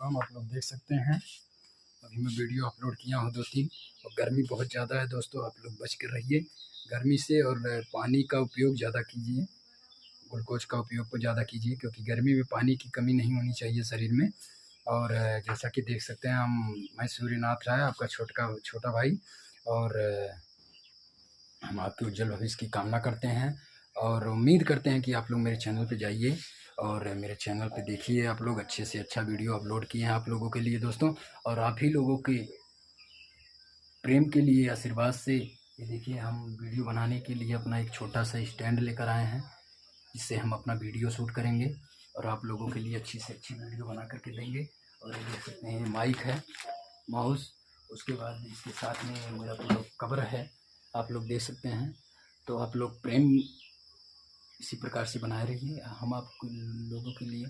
हूँ, आप लोग देख सकते हैं। अभी मैं वीडियो अपलोड किया हूँ 2-3 और गर्मी बहुत ज़्यादा है दोस्तों, आप लोग बच कर रहिए गर्मी से और पानी का उपयोग ज़्यादा कीजिए, ग्लूकोज का उपयोग को ज़्यादा कीजिए क्योंकि गर्मी में पानी की कमी नहीं होनी चाहिए शरीर में। और जैसा कि देख सकते हैं मैं सूर्यनाथ राय आपका छोटा भाई और हम आपके उज्जवल भविष्य की कामना करते हैं और उम्मीद करते हैं कि आप लोग मेरे चैनल पे जाइए और मेरे चैनल पे देखिए। आप लोग अच्छे से अच्छा वीडियो अपलोड किए हैं आप लोगों के लिए दोस्तों, और आप ही लोगों के प्रेम के लिए, आशीर्वाद से ये देखिए हम वीडियो बनाने के लिए अपना एक छोटा सा स्टैंड लेकर आए हैं, जिससे हम अपना वीडियो शूट करेंगे और आप लोगों के लिए अच्छी से अच्छी वीडियो बना करके देंगे। और ये देख सकते हैं माइक है, माउस, उसके बाद इसके साथ में मेरा पूरा कवर है, आप लोग देख सकते हैं। तो आप लोग प्रेम इसी प्रकार से बनाए रहिए हम आप लोगों के लिए।